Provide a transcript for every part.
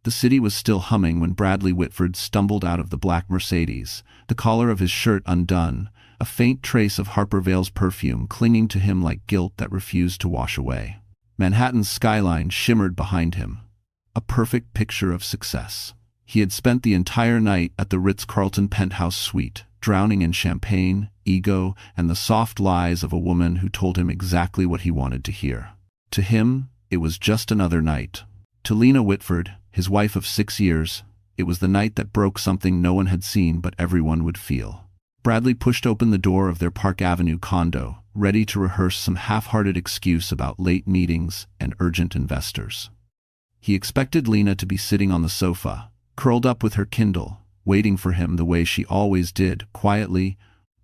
The city was still humming when Bradley Whitford stumbled out of the black Mercedes, the collar of his shirt undone, a faint trace of Harper Vale's perfume clinging to him like guilt that refused to wash away. Manhattan's skyline shimmered behind him, a perfect picture of success. He had spent the entire night at the Ritz-Carlton penthouse suite, drowning in champagne, ego, and the soft lies of a woman who told him exactly what he wanted to hear. To him, it was just another night. To Lena Whitford, his wife of 6 years, it was the night that broke something no one had seen but everyone would feel. Bradley pushed open the door of their Park Avenue condo, ready to rehearse some half-hearted excuse about late meetings and urgent investors. He expected Lena to be sitting on the sofa, curled up with her Kindle, waiting for him the way she always did, quietly,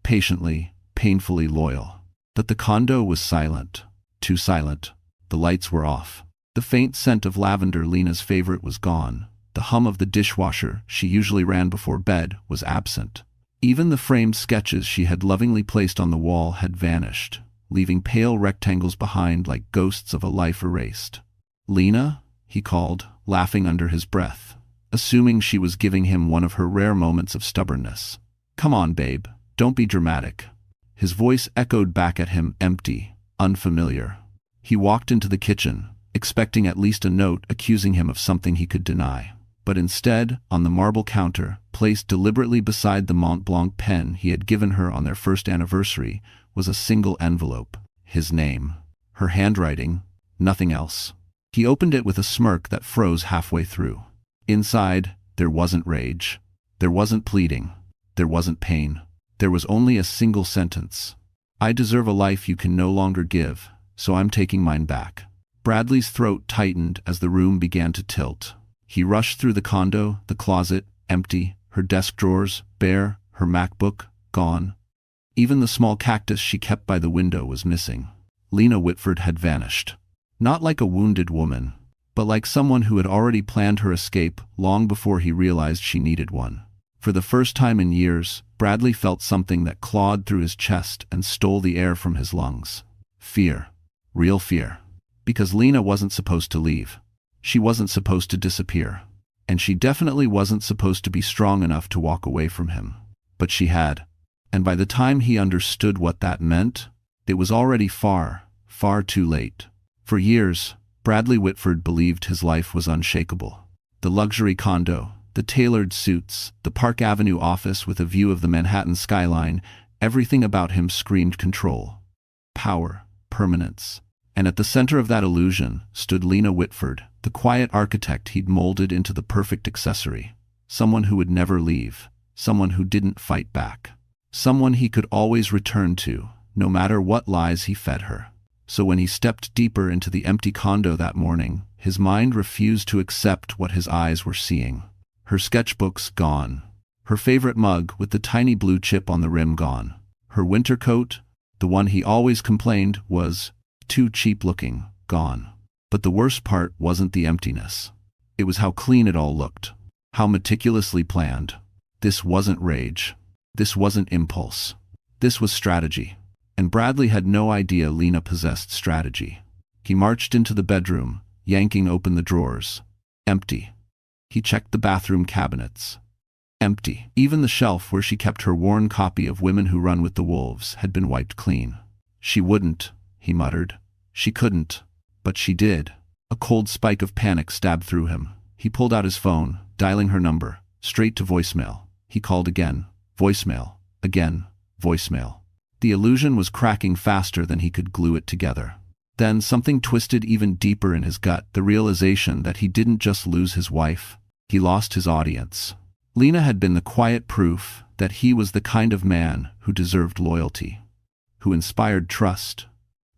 patiently, painfully loyal. But the condo was silent, too silent. The lights were off. The faint scent of lavender, Lena's favorite, was gone. The hum of the dishwasher she usually ran before bed was absent. Even the framed sketches she had lovingly placed on the wall had vanished, leaving pale rectangles behind like ghosts of a life erased. "Lena?" he called, laughing under his breath, assuming she was giving him one of her rare moments of stubbornness. "Come on, babe, don't be dramatic." His voice echoed back at him, empty, unfamiliar. He walked into the kitchen, expecting at least a note accusing him of something he could deny. But instead, on the marble counter, placed deliberately beside the Mont Blanc pen he had given her on their first anniversary, was a single envelope. His name. Her handwriting. Nothing else. He opened it with a smirk that froze halfway through. Inside, there wasn't rage. There wasn't pleading. There wasn't pain. There was only a single sentence. "I deserve a life you can no longer give, so I'm taking mine back." Bradley's throat tightened as the room began to tilt. He rushed through the condo, the closet, empty, her desk drawers, bare, her MacBook, gone. Even the small cactus she kept by the window was missing. Lena Whitford had vanished. Not like a wounded woman, but like someone who had already planned her escape long before he realized she needed one. For the first time in years, Bradley felt something that clawed through his chest and stole the air from his lungs. Fear. Real fear. Because Lena wasn't supposed to leave. She wasn't supposed to disappear. And she definitely wasn't supposed to be strong enough to walk away from him. But she had. And by the time he understood what that meant, it was already far, far too late. For years, Bradley Whitford believed his life was unshakable. The luxury condo, the tailored suits, the Park Avenue office with a view of the Manhattan skyline, everything about him screamed control, power, permanence. And at the center of that illusion stood Lena Whitford, the quiet architect he'd molded into the perfect accessory. Someone who would never leave. Someone who didn't fight back. Someone he could always return to, no matter what lies he fed her. So when he stepped deeper into the empty condo that morning, his mind refused to accept what his eyes were seeing. Her sketchbooks gone. Her favorite mug with the tiny blue chip on the rim gone. Her winter coat, the one he always complained was too cheap-looking, gone. But the worst part wasn't the emptiness. It was how clean it all looked. How meticulously planned. This wasn't rage. This wasn't impulse. This was strategy. And Bradley had no idea Lena possessed strategy. He marched into the bedroom, yanking open the drawers. Empty. He checked the bathroom cabinets. Empty. Even the shelf where she kept her worn copy of Women Who Run with the Wolves had been wiped clean. She wouldn't, he muttered. She couldn't. But she did. A cold spike of panic stabbed through him. He pulled out his phone, dialing her number, straight to voicemail. He called again. Voicemail. Again. Voicemail. The illusion was cracking faster than he could glue it together. Then something twisted even deeper in his gut, the realization that he didn't just lose his wife. He lost his audience. Lena had been the quiet proof that he was the kind of man who deserved loyalty, who inspired trust,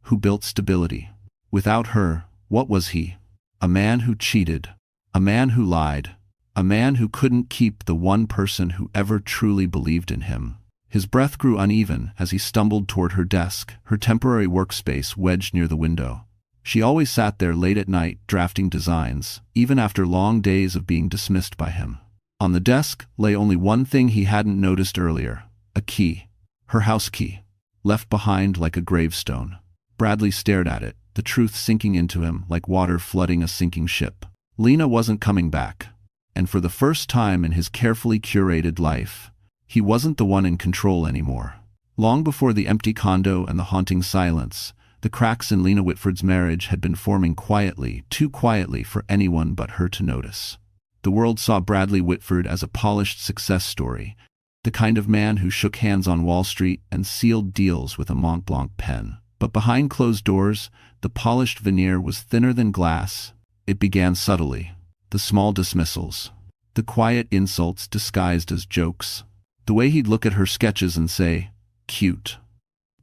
who built stability. Without her, what was he? A man who cheated, a man who lied, a man who couldn't keep the one person who ever truly believed in him. His breath grew uneven as he stumbled toward her desk, her temporary workspace wedged near the window. She always sat there late at night drafting designs, even after long days of being dismissed by him. On the desk lay only one thing he hadn't noticed earlier, a key. Her house key. Left behind like a gravestone. Bradley stared at it, the truth sinking into him like water flooding a sinking ship. Lena wasn't coming back. And for the first time in his carefully curated life, he wasn't the one in control anymore. Long before the empty condo and the haunting silence, the cracks in Lena Whitford's marriage had been forming quietly, too quietly for anyone but her to notice. The world saw Bradley Whitford as a polished success story, the kind of man who shook hands on Wall Street and sealed deals with a Mont Blanc pen. But behind closed doors, the polished veneer was thinner than glass. It began subtly. The small dismissals. The quiet insults disguised as jokes. The way he'd look at her sketches and say, "Cute."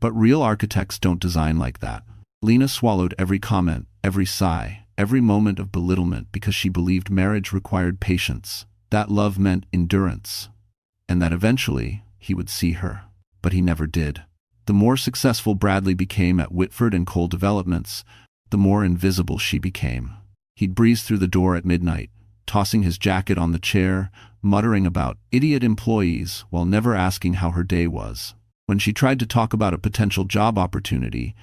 But real architects don't design like that. Lena swallowed every comment, every sigh, every moment of belittlement because she believed marriage required patience, that love meant endurance, and that eventually he would see her. But he never did. The more successful Bradley became at Whitford and Cole Developments, the more invisible she became. He'd breeze through the door at midnight, tossing his jacket on the chair, muttering about idiot employees while never asking how her day was. When she tried to talk about a potential job opportunity,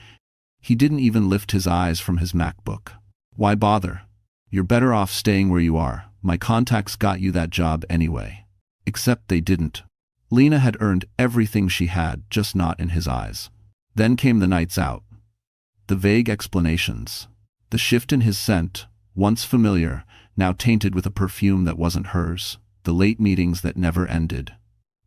he didn't even lift his eyes from his MacBook. "Why bother? You're better off staying where you are. My contacts got you that job anyway." Except they didn't. Lena had earned everything she had, just not in his eyes. Then came the nights out. The vague explanations. The shift in his scent, once familiar, now tainted with a perfume that wasn't hers. The late meetings that never ended.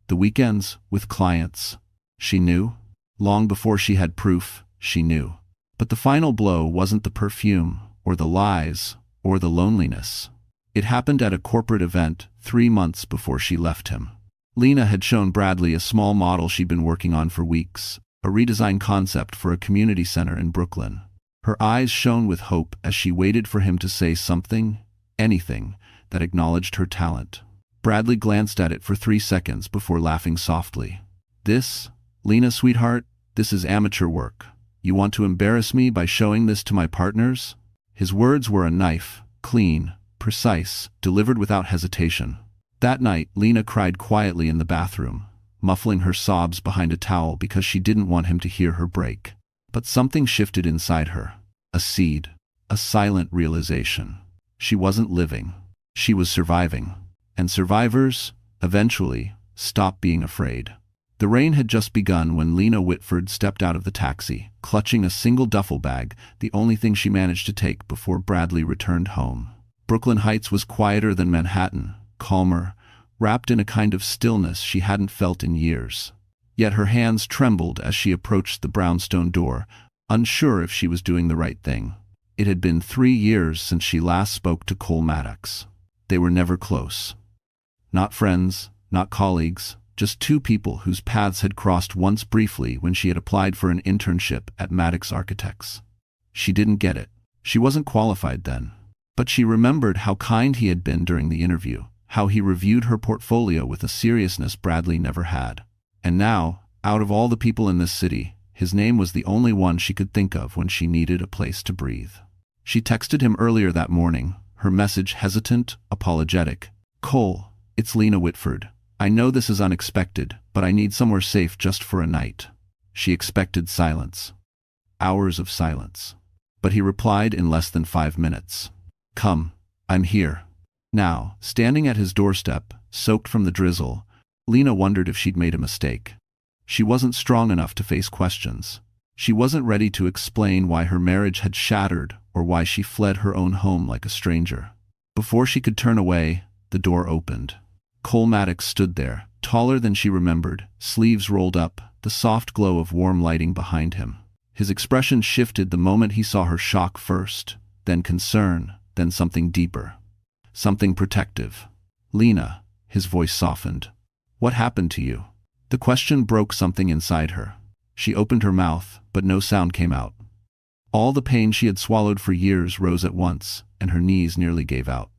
The weekends with clients. She knew. Long before she had proof, she knew. But the final blow wasn't the perfume, or the lies, or the loneliness. It happened at a corporate event 3 months before she left him. Lena had shown Bradley a small model she'd been working on for weeks, a redesigned concept for a community center in Brooklyn. Her eyes shone with hope as she waited for him to say something, anything, that acknowledged her talent. Bradley glanced at it for 3 seconds before laughing softly. "This, Lena, sweetheart, this is amateur work. You want to embarrass me by showing this to my partners?" His words were a knife, clean, precise, delivered without hesitation. That night, Lena cried quietly in the bathroom, muffling her sobs behind a towel because she didn't want him to hear her break. But something shifted inside her. A seed. A silent realization. She wasn't living. She was surviving. And survivors, eventually, stop being afraid. The rain had just begun when Lena Whitford stepped out of the taxi, clutching a single duffel bag, the only thing she managed to take before Bradley returned home. Brooklyn Heights was quieter than Manhattan, calmer, wrapped in a kind of stillness she hadn't felt in years. Yet her hands trembled as she approached the brownstone door, unsure if she was doing the right thing. It had been 3 years since she last spoke to Cole Maddox. They were never close. Not friends, not colleagues, just two people whose paths had crossed once briefly when she had applied for an internship at Maddox Architects. She didn't get it. She wasn't qualified then. But she remembered how kind he had been during the interview, how he reviewed her portfolio with a seriousness Bradley never had. And now, out of all the people in this city, his name was the only one she could think of when she needed a place to breathe. She texted him earlier that morning, her message hesitant, apologetic. "Cole, it's Lena Whitford. I know this is unexpected, but I need somewhere safe just for a night." She expected silence. Hours of silence. But he replied in less than 5 minutes. "Come, I'm here." Now, standing at his doorstep, soaked from the drizzle, Lena wondered if she'd made a mistake. She wasn't strong enough to face questions. She wasn't ready to explain why her marriage had shattered or why she fled her own home like a stranger. Before she could turn away, the door opened. Cole Maddox stood there, taller than she remembered, sleeves rolled up, the soft glow of warm lighting behind him. His expression shifted the moment he saw her, shock first, then concern, then something deeper. Something protective. "Lena," his voice softened. "What happened to you?" The question broke something inside her. She opened her mouth, but no sound came out. All the pain she had swallowed for years rose at once, and her knees nearly gave out.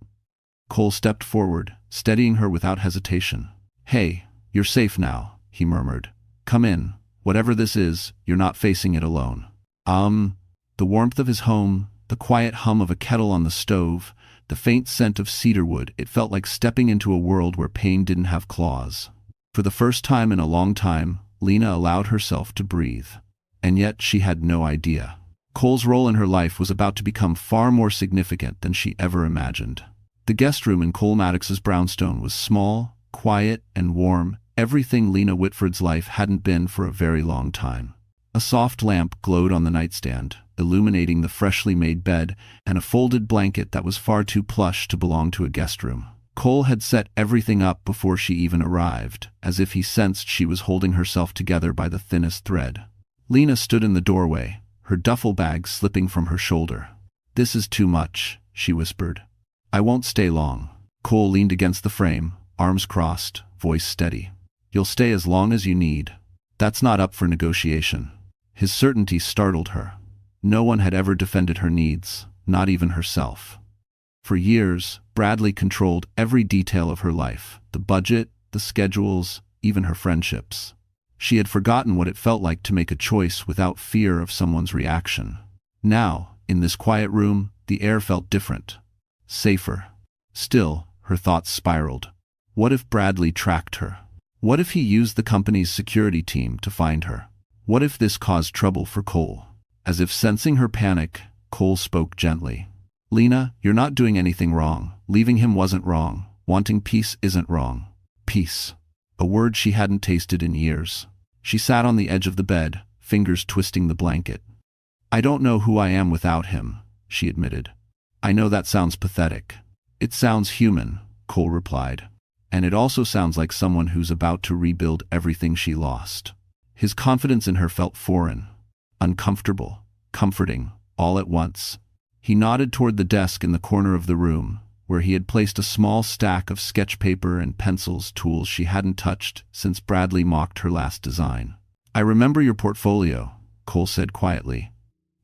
Cole stepped forward, steadying her without hesitation. "Hey, you're safe now," he murmured. "Come in. Whatever this is, you're not facing it alone." The warmth of his home, the quiet hum of a kettle on the stove, the faint scent of cedarwood, it felt like stepping into a world where pain didn't have claws. For the first time in a long time, Lena allowed herself to breathe. And yet she had no idea. Cole's role in her life was about to become far more significant than she ever imagined. The guest room in Cole Maddox's brownstone was small, quiet, and warm, everything Lena Whitford's life hadn't been for a very long time. A soft lamp glowed on the nightstand, illuminating the freshly made bed and a folded blanket that was far too plush to belong to a guest room. Cole had set everything up before she even arrived, as if he sensed she was holding herself together by the thinnest thread. Lena stood in the doorway, her duffel bag slipping from her shoulder. "This is too much," she whispered. "I won't stay long." Cole leaned against the frame, arms crossed, voice steady. "You'll stay as long as you need. That's not up for negotiation." His certainty startled her. No one had ever defended her needs, not even herself. For years, Bradley controlled every detail of her life, the budget, the schedules, even her friendships. She had forgotten what it felt like to make a choice without fear of someone's reaction. Now, in this quiet room, the air felt different. Safer. Still, her thoughts spiraled. What if Bradley tracked her? What if he used the company's security team to find her? What if this caused trouble for Cole? As if sensing her panic, Cole spoke gently. "Lena, you're not doing anything wrong. Leaving him wasn't wrong. Wanting peace isn't wrong." Peace. A word she hadn't tasted in years. She sat on the edge of the bed, fingers twisting the blanket. "I don't know who I am without him," she admitted. "I know that sounds pathetic." "It sounds human," Cole replied. "And it also sounds like someone who's about to rebuild everything she lost." His confidence in her felt foreign, uncomfortable, comforting, all at once. He nodded toward the desk in the corner of the room, where he had placed a small stack of sketch paper and pencils, tools she hadn't touched since Bradley mocked her last design. "I remember your portfolio," Cole said quietly.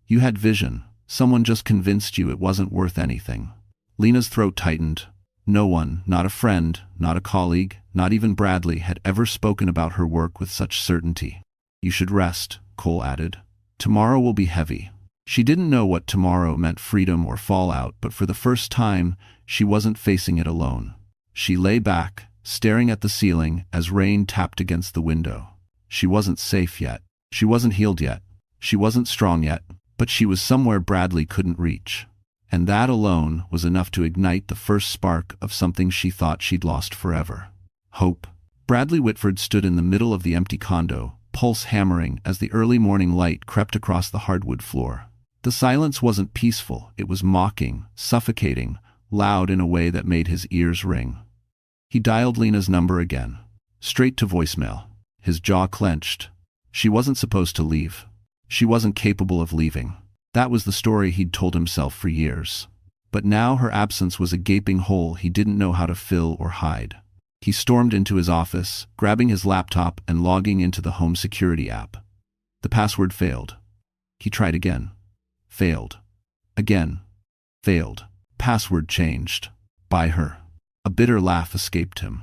"You had vision. Someone just convinced you it wasn't worth anything." Lena's throat tightened. No one, not a friend, not a colleague, not even Bradley, had ever spoken about her work with such certainty. "You should rest," Cole added. "Tomorrow will be heavy." She didn't know what tomorrow meant, freedom or fallout, but for the first time, she wasn't facing it alone. She lay back, staring at the ceiling as rain tapped against the window. She wasn't safe yet. She wasn't healed yet. She wasn't strong yet, but she was somewhere Bradley couldn't reach. And that alone was enough to ignite the first spark of something she thought she'd lost forever. Hope. Bradley Whitford stood in the middle of the empty condo, pulse hammering as the early morning light crept across the hardwood floor. The silence wasn't peaceful, it was mocking, suffocating, loud in a way that made his ears ring. He dialed Lena's number again. Straight to voicemail. His jaw clenched. She wasn't supposed to leave. She wasn't capable of leaving. That was the story he'd told himself for years. But now her absence was a gaping hole he didn't know how to fill or hide. He stormed into his office, grabbing his laptop and logging into the home security app. The password failed. He tried again. Failed. Again. Failed. Password changed. By her. A bitter laugh escaped him.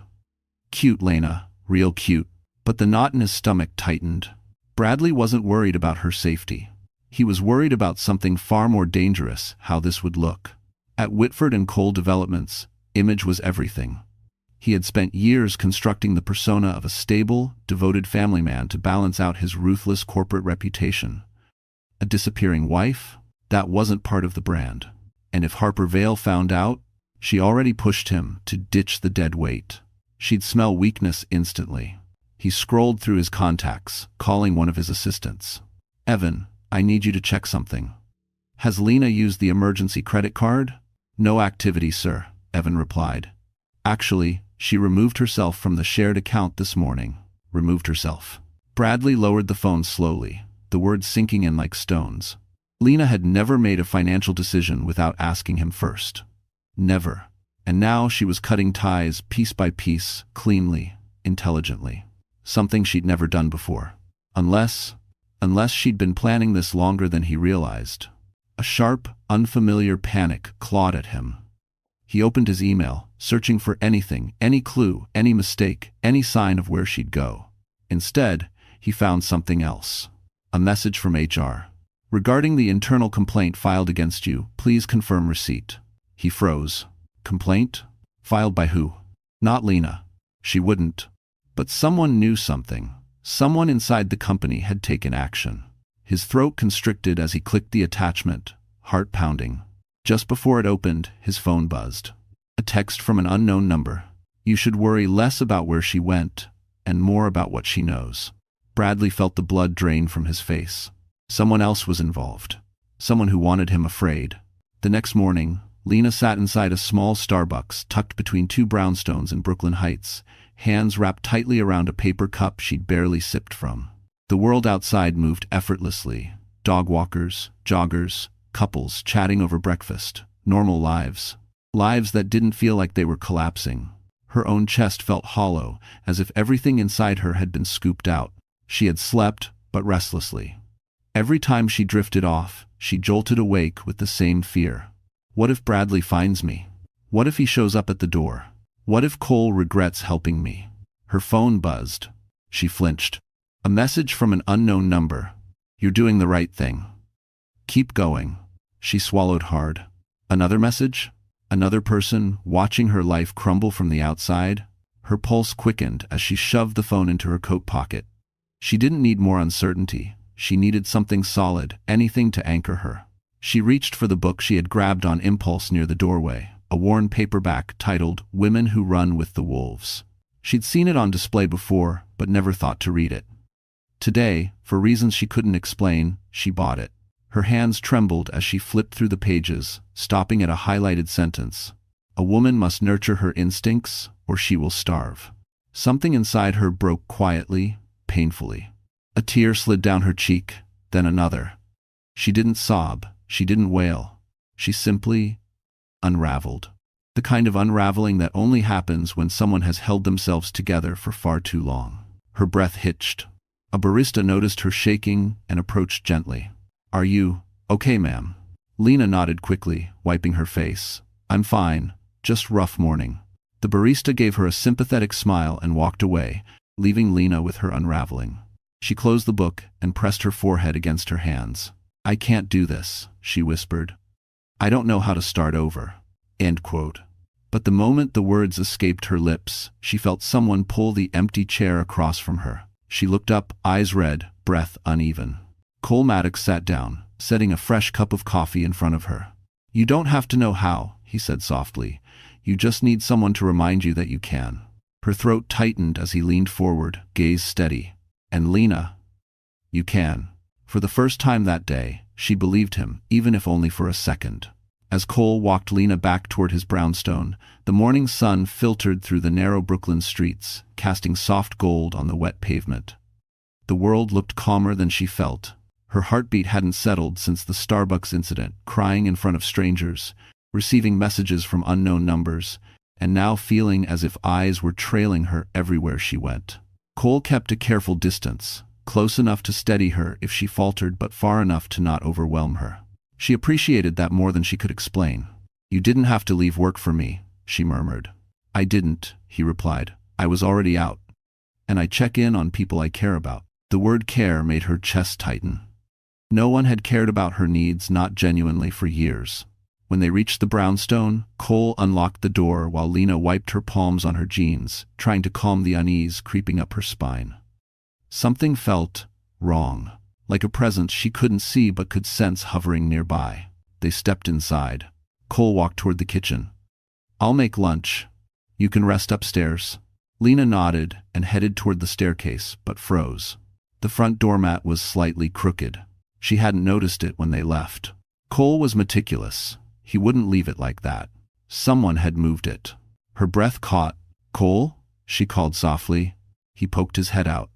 Cute, Lena. Real cute. But the knot in his stomach tightened. Bradley wasn't worried about her safety. He was worried about something far more dangerous, how this would look. At Whitford and Cole Developments, image was everything. He had spent years constructing the persona of a stable, devoted family man to balance out his ruthless corporate reputation. A disappearing wife? That wasn't part of the brand. And if Harper Vale found out, she already pushed him to ditch the dead weight. She'd smell weakness instantly. He scrolled through his contacts, calling one of his assistants. "Evan, I need you to check something." "Has Lena used the emergency credit card?" "No activity, sir," Evan replied. "Actually, she removed herself from the shared account this morning." Removed herself. Bradley lowered the phone slowly, the words sinking in like stones. Lena had never made a financial decision without asking him first. Never. And now she was cutting ties piece by piece, cleanly, intelligently. Something she'd never done before. Unless she'd been planning this longer than he realized. A sharp, unfamiliar panic clawed at him. He opened his email, searching for anything, any clue, any mistake, any sign of where she'd go. Instead, he found something else. A message from HR. "Regarding the internal complaint filed against you, please confirm receipt." He froze. Complaint? Filed by who? Not Lena. She wouldn't. But someone knew something. Someone inside the company had taken action. His throat constricted as he clicked the attachment, heart pounding. Just before it opened, his phone buzzed. A text from an unknown number. You should worry less about where she went and more about what she knows. Bradley felt the blood drain from his face. Someone else was involved. Someone who wanted him afraid. The next morning, Lena sat inside a small Starbucks tucked between two brownstones in Brooklyn Heights, hands wrapped tightly around a paper cup she'd barely sipped from. The world outside moved effortlessly. Dog walkers, joggers, couples chatting over breakfast. Normal lives. Lives that didn't feel like they were collapsing. Her own chest felt hollow, as if everything inside her had been scooped out. She had slept, but restlessly. Every time she drifted off, she jolted awake with the same fear. What if Bradley finds me? What if he shows up at the door? What if Cole regrets helping me? Her phone buzzed. She flinched. A message from an unknown number. You're doing the right thing. Keep going. She swallowed hard. Another message? Another person watching her life crumble from the outside? Her pulse quickened as she shoved the phone into her coat pocket. She didn't need more uncertainty. She needed something solid, anything to anchor her. She reached for the book she had grabbed on impulse near the doorway, a worn paperback titled Women Who Run with the Wolves. She'd seen it on display before, but never thought to read it. Today, for reasons she couldn't explain, she bought it. Her hands trembled as she flipped through the pages, stopping at a highlighted sentence. A woman must nurture her instincts, or she will starve. Something inside her broke quietly, painfully. A tear slid down her cheek, then another. She didn't sob, she didn't wail. She simply unraveled. The kind of unraveling that only happens when someone has held themselves together for far too long. Her breath hitched. A barista noticed her shaking and approached gently. Are you okay, ma'am? Lena nodded quickly, wiping her face. I'm fine, just rough morning. The barista gave her a sympathetic smile and walked away, leaving Lena with her unraveling. She closed the book and pressed her forehead against her hands. I can't do this, she whispered. I don't know how to start over. End quote. But the moment the words escaped her lips, she felt someone pull the empty chair across from her. She looked up, eyes red, breath uneven. Cole Maddox sat down, setting a fresh cup of coffee in front of her. You don't have to know how, he said softly. You just need someone to remind you that you can. Her throat tightened as he leaned forward, gaze steady. And Lena, you can. For the first time that day, she believed him, even if only for a second. As Cole walked Lena back toward his brownstone, the morning sun filtered through the narrow Brooklyn streets, casting soft gold on the wet pavement. The world looked calmer than she felt. Her heartbeat hadn't settled since the Starbucks incident, crying in front of strangers, receiving messages from unknown numbers, and now feeling as if eyes were trailing her everywhere she went. Cole kept a careful distance, close enough to steady her if she faltered but far enough to not overwhelm her. She appreciated that more than she could explain. You didn't have to leave work for me, she murmured. I didn't, he replied. I was already out. And I check in on people I care about. The word care made her chest tighten. No one had cared about her needs, not genuinely, for years. When they reached the brownstone, Cole unlocked the door while Lena wiped her palms on her jeans, trying to calm the unease creeping up her spine. Something felt wrong, like a presence she couldn't see but could sense hovering nearby. They stepped inside. Cole walked toward the kitchen. I'll make lunch. You can rest upstairs. Lena nodded and headed toward the staircase, but froze. The front doormat was slightly crooked. She hadn't noticed it when they left. Cole was meticulous. He wouldn't leave it like that. Someone had moved it. Her breath caught. Cole? She called softly. He poked his head out.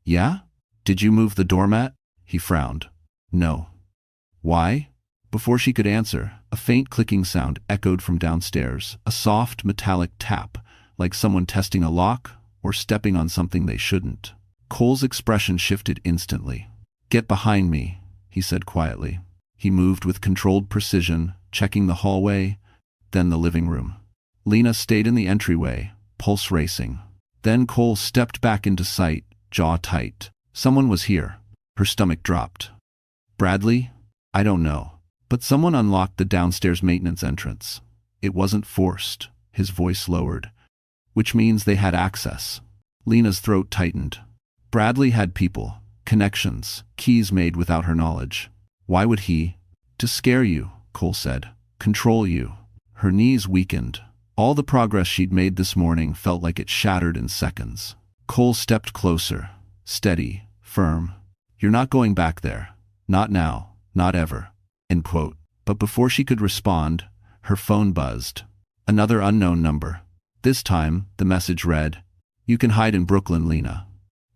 Yeah? Did you move the doormat? He frowned. No. Why? Before she could answer, a faint clicking sound echoed from downstairs, a soft metallic tap, like someone testing a lock or stepping on something they shouldn't. Cole's expression shifted instantly. Get behind me, he said quietly. He moved with controlled precision, checking the hallway, then the living room. Lena stayed in the entryway, pulse racing. Then Cole stepped back into sight, jaw tight. Someone was here. Her stomach dropped. Bradley? I don't know. But someone unlocked the downstairs maintenance entrance. It wasn't forced. His voice lowered. Which means they had access. Lena's throat tightened. Bradley had people, connections, keys made without her knowledge. Why would he? To scare you, Cole said. Control you. Her knees weakened. All the progress she'd made this morning felt like it shattered in seconds. Cole stepped closer, steady, firm. "You're not going back there. Not now, not ever." End quote. But before she could respond, her phone buzzed. Another unknown number. This time, the message read, "You can hide in Brooklyn, Lena.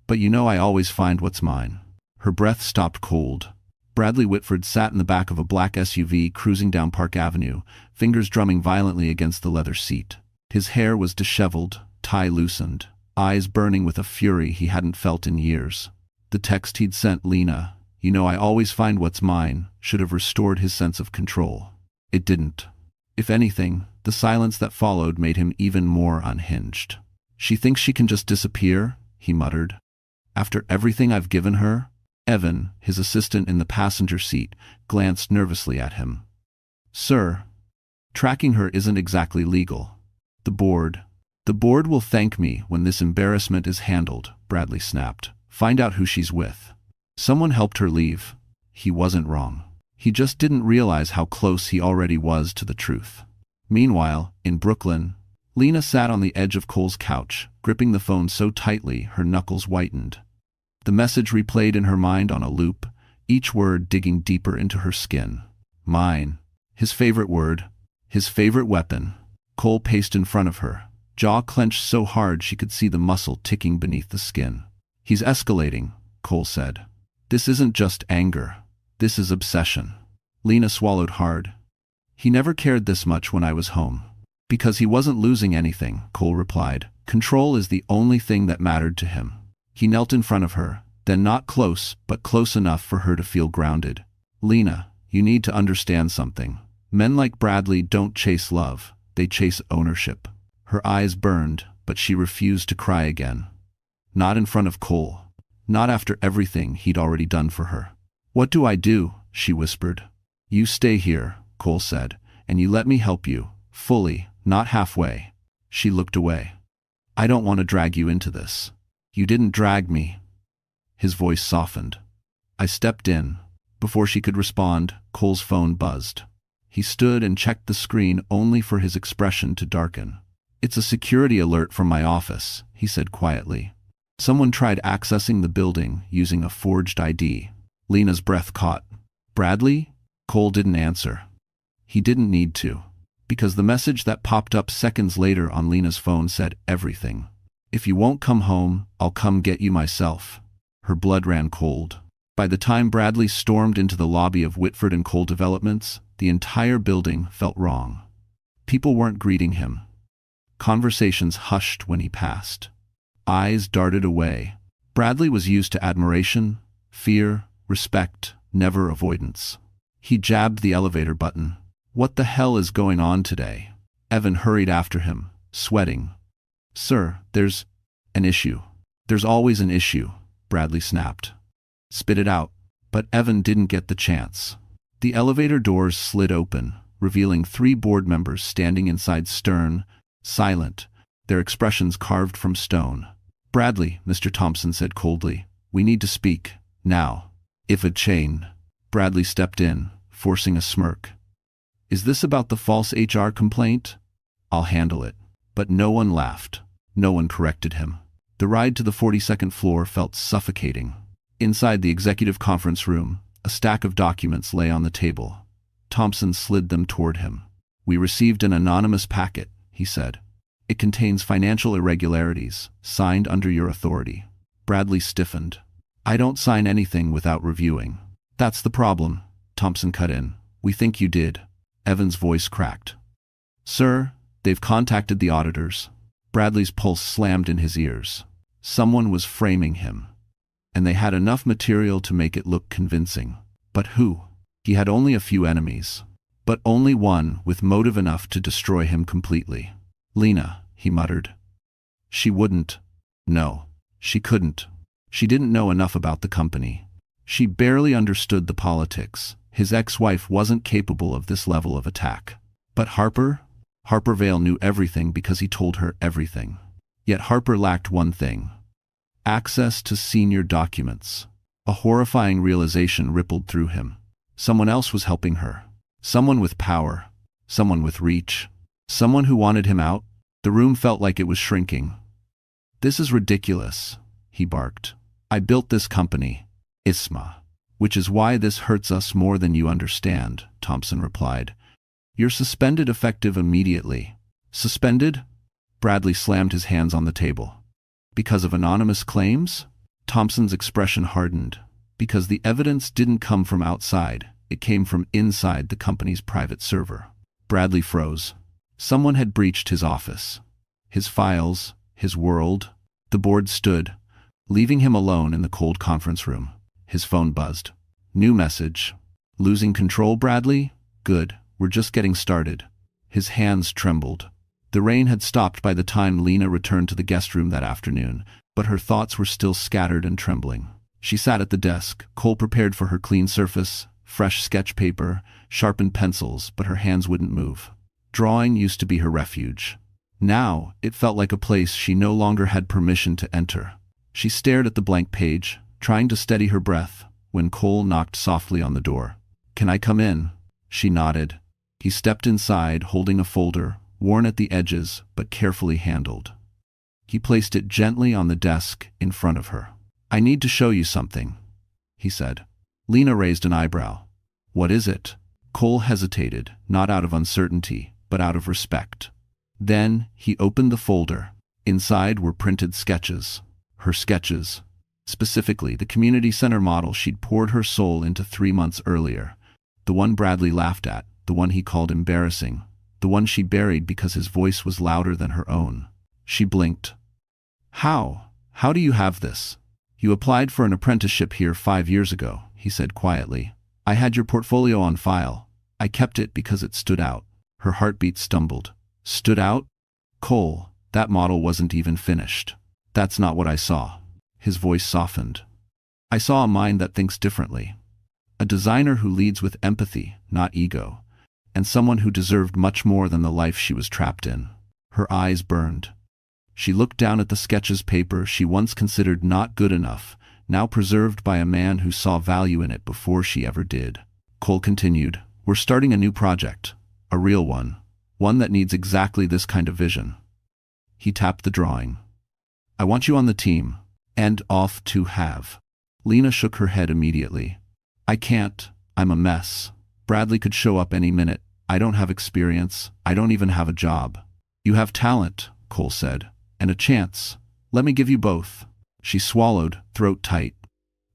But you know I always find what's mine." Her breath stopped cold. Bradley Whitford sat in the back of a black SUV cruising down Park Avenue, fingers drumming violently against the leather seat. His hair was disheveled, tie loosened, eyes burning with a fury he hadn't felt in years. The text he'd sent Lena, "You know I always find what's mine," should have restored his sense of control. It didn't. If anything, the silence that followed made him even more unhinged. "She thinks she can just disappear," he muttered. "After everything I've given her?" Evan, his assistant in the passenger seat, glanced nervously at him. "Sir, tracking her isn't exactly legal. The board will thank me when this embarrassment is handled," Bradley snapped. "Find out who she's with." Someone helped her leave. He wasn't wrong. He just didn't realize how close he already was to the truth. Meanwhile, in Brooklyn, Lena sat on the edge of Cole's couch, gripping the phone so tightly her knuckles whitened. The message replayed in her mind on a loop, each word digging deeper into her skin. Mine. His favorite word. His favorite weapon. Cole paced in front of her, jaw clenched so hard she could see the muscle ticking beneath the skin. "He's escalating," Cole said. "This isn't just anger. This is obsession." Lena swallowed hard. "He never cared this much when I was home." "Because he wasn't losing anything," Cole replied. "Control is the only thing that mattered to him." He knelt in front of her, then not close, but close enough for her to feel grounded. "Lena, you need to understand something. Men like Bradley don't chase love, they chase ownership." Her eyes burned, but she refused to cry again. Not in front of Cole. Not after everything he'd already done for her. "What do I do?" she whispered. "You stay here," Cole said, "and you let me help you, fully, not halfway." She looked away. "I don't want to drag you into this." "You didn't drag me." His voice softened. "I stepped in." Before she could respond, Cole's phone buzzed. He stood and checked the screen only for his expression to darken. "It's a security alert from my office," he said quietly. "Someone tried accessing the building using a forged ID." Lena's breath caught. "Bradley?" Cole didn't answer. He didn't need to, because the message that popped up seconds later on Lena's phone said everything. "If you won't come home, I'll come get you myself." Her blood ran cold. By the time Bradley stormed into the lobby of Whitford and Cole Developments, the entire building felt wrong. People weren't greeting him. Conversations hushed when he passed. Eyes darted away. Bradley was used to admiration, fear, respect, never avoidance. He jabbed the elevator button. "What the hell is going on today?" Evan hurried after him, sweating. "Sir, there's an issue." "There's always an issue," Bradley snapped. "Spit it out." But Evan didn't get the chance. The elevator doors slid open, revealing 3 board members standing inside, stern, silent, their expressions carved from stone. "Bradley," Mr. Thompson said coldly, "we need to speak, now." "If a chain." Bradley stepped in, forcing a smirk. "Is this about the false HR complaint?" "I'll handle it." But no one laughed. No one corrected him. The ride to the 42nd floor felt suffocating. Inside the executive conference room, a stack of documents lay on the table. Thompson slid them toward him. "We received an anonymous packet," he said. "It contains financial irregularities, signed under your authority." Bradley stiffened. "I don't sign anything without reviewing." "That's the problem," Thompson cut in. "We think you did." Evan's voice cracked. "Sir, they've contacted the auditors." Bradley's pulse slammed in his ears. Someone was framing him. And they had enough material to make it look convincing. But who? He had only a few enemies. But only one with motive enough to destroy him completely. "Lena," he muttered. "She wouldn't." No, she couldn't. She didn't know enough about the company. She barely understood the politics. His ex-wife wasn't capable of this level of attack. But Harper? Harper Vale knew everything because he told her everything. Yet Harper lacked one thing. Access to senior documents. A horrifying realization rippled through him. Someone else was helping her. Someone with power. Someone with reach. Someone who wanted him out? The room felt like it was shrinking. "This is ridiculous," he barked. "I built this company, Isma. Which is why this hurts us more than you understand," Thompson replied. "You're suspended effective immediately." "Suspended?" Bradley slammed his hands on the table. "Because of anonymous claims?" Thompson's expression hardened. "Because the evidence didn't come from outside, it came from inside the company's private server." Bradley froze. Someone had breached his office. His files, his world. The board stood, leaving him alone in the cold conference room. His phone buzzed. New message. "Losing control, Bradley? Good, we're just getting started." His hands trembled. The rain had stopped by the time Lena returned to the guest room that afternoon, but her thoughts were still scattered and trembling. She sat at the desk, Cole prepared for her clean surface, fresh sketch paper, sharpened pencils, but her hands wouldn't move. Drawing used to be her refuge. Now, it felt like a place she no longer had permission to enter. She stared at the blank page, trying to steady her breath, when Cole knocked softly on the door. "Can I come in?" She nodded. He stepped inside, holding a folder, worn at the edges, but carefully handled. He placed it gently on the desk in front of her. "I need to show you something," he said. Lena raised an eyebrow. "What is it?" Cole hesitated, not out of uncertainty, but out of respect. Then, he opened the folder. Inside were printed sketches. Her sketches. Specifically, the community center model she'd poured her soul into 3 months earlier. The one Bradley laughed at, the one he called embarrassing, the one she buried because his voice was louder than her own. She blinked. How do you have this?" "You applied for an apprenticeship here 5 years ago," he said quietly. "I had your portfolio on file. I kept it because it stood out." Her heartbeat stumbled. "Stood out?" "Cole, that model wasn't even finished." "That's not what I saw." His voice softened. "I saw a mind that thinks differently. A designer who leads with empathy, not ego. And someone who deserved much more than the life she was trapped in." Her eyes burned. She looked down at the sketches paper she once considered not good enough, now preserved by a man who saw value in it before she ever did. Cole continued, "We're starting a new project. A real one. One that needs exactly this kind of vision." He tapped the drawing. "I want you on the team. And off to have." Lena shook her head immediately. "I can't. I'm a mess. Bradley could show up any minute. I don't have experience. I don't even have a job." "You have talent," Cole said, "and a chance. Let me give you both." She swallowed, throat tight.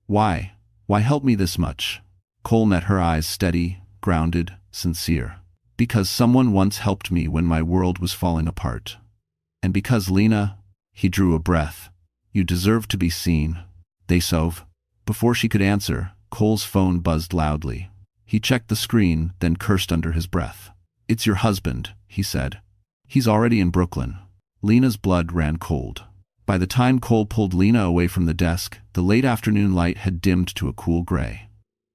Why help me this much?" Cole met her eyes, steady, grounded, sincere. "Because someone once helped me when my world was falling apart. And because Lena," he drew a breath, "you deserve to be seen." They sove. Before she could answer, Cole's phone buzzed loudly. He checked the screen, then cursed under his breath. "It's your husband," he said. "He's already in Brooklyn." Lena's blood ran cold. By the time Cole pulled Lena away from the desk, the late afternoon light had dimmed to a cool gray.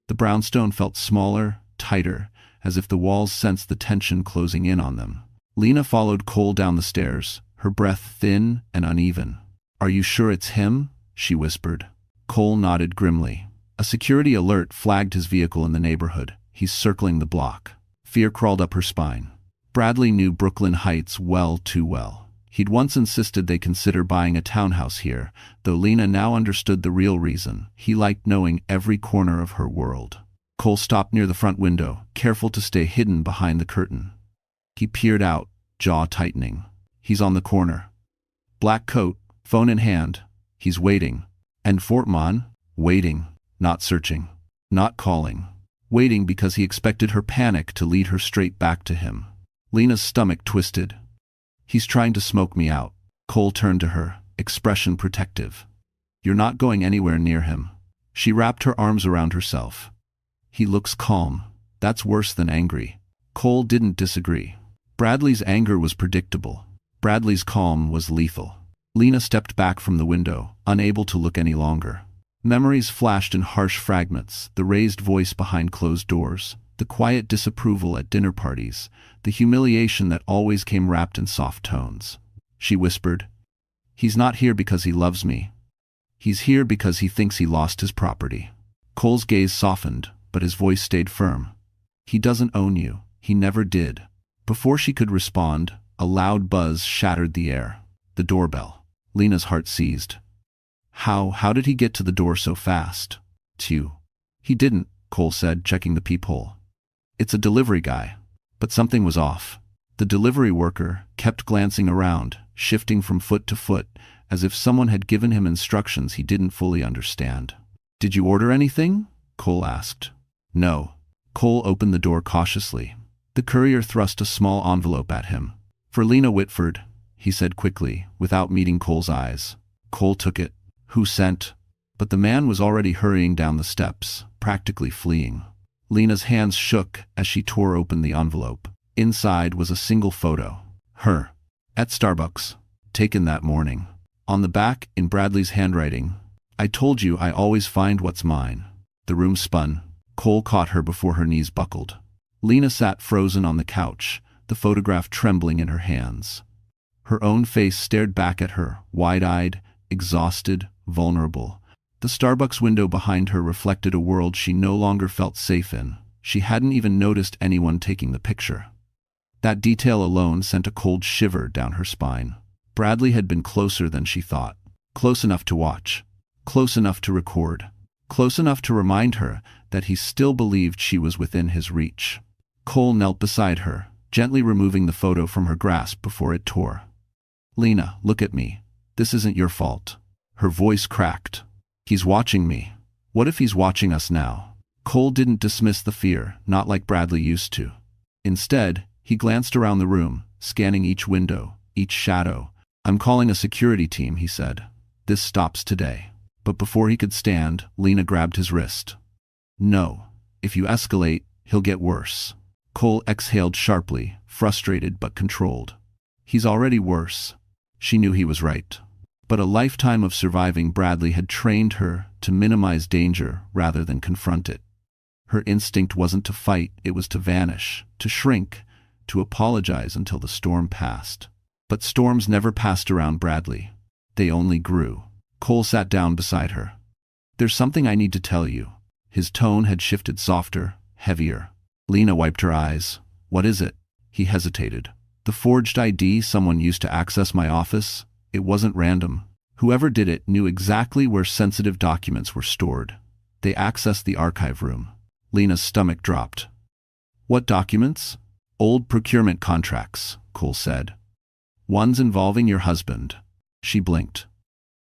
The brownstone felt smaller, tighter, as if the walls sensed the tension closing in on them. Lena followed Cole down the stairs, her breath thin and uneven. "Are you sure it's him?" she whispered. Cole nodded grimly. A security alert flagged his vehicle in the neighborhood. "He's circling the block." Fear crawled up her spine. Bradley knew Brooklyn Heights well too well. He'd once insisted they consider buying a townhouse here, though Lena now understood the real reason. He liked knowing every corner of her world. Cole stopped near the front window, careful to stay hidden behind the curtain. He peered out, jaw tightening. He's on the corner. Black coat, phone in hand. He's waiting. And Fortman? Waiting. Not searching. Not calling. Waiting because he expected her panic to lead her straight back to him. Lena's stomach twisted. "He's trying to smoke me out." Cole turned to her, expression protective. "You're not going anywhere near him." She wrapped her arms around herself. "He looks calm. That's worse than angry." Cole didn't disagree. Bradley's anger was predictable. Bradley's calm was lethal. Lena stepped back from the window, unable to look any longer. Memories flashed in harsh fragments, the raised voice behind closed doors, the quiet disapproval at dinner parties, the humiliation that always came wrapped in soft tones. She whispered, "He's not here because he loves me. He's here because he thinks he lost his property." Cole's gaze softened, but his voice stayed firm. "He doesn't own you. He never did." Before she could respond, a loud buzz shattered the air. The doorbell. Lena's heart seized. How did he get to the door so fast? Two. He didn't, Cole said, checking the peephole. It's a delivery guy. But something was off. The delivery worker kept glancing around, shifting from foot to foot, as if someone had given him instructions he didn't fully understand. Did you order anything? Cole asked. No. Cole opened the door cautiously. The courier thrust a small envelope at him. For Lena Whitford, he said quickly, without meeting Cole's eyes. Cole took it. Who sent? But the man was already hurrying down the steps, practically fleeing. Lena's hands shook as she tore open the envelope. Inside was a single photo. Her. At Starbucks. Taken that morning. On the back, in Bradley's handwriting, I told you I always find what's mine. The room spun. Cole caught her before her knees buckled. Lena sat frozen on the couch, the photograph trembling in her hands. Her own face stared back at her, wide-eyed, exhausted, vulnerable. The Starbucks window behind her reflected a world she no longer felt safe in. She hadn't even noticed anyone taking the picture. That detail alone sent a cold shiver down her spine. Bradley had been closer than she thought. Close enough to watch. Close enough to record. Close enough to remind her that he still believed she was within his reach. Cole knelt beside her, gently removing the photo from her grasp before it tore. Lena, look at me. This isn't your fault. Her voice cracked. He's watching me. What if he's watching us now? Cole didn't dismiss the fear, not like Bradley used to. Instead, he glanced around the room, scanning each window, each shadow. I'm calling a security team, he said. This stops today. But before he could stand, Lena grabbed his wrist. No. If you escalate, he'll get worse. Cole exhaled sharply, frustrated but controlled. He's already worse. She knew he was right. But a lifetime of surviving Bradley had trained her to minimize danger rather than confront it. Her instinct wasn't to fight, it was to vanish, to shrink, to apologize until the storm passed. But storms never passed around Bradley. They only grew. Cole sat down beside her. There's something I need to tell you. His tone had shifted softer, heavier. Lena wiped her eyes. What is it? He hesitated. The forged ID someone used to access my office. It wasn't random. Whoever did it knew exactly where sensitive documents were stored. They accessed the archive room. Lena's stomach dropped. What documents? Old procurement contracts, Cole said. Ones involving your husband. She blinked.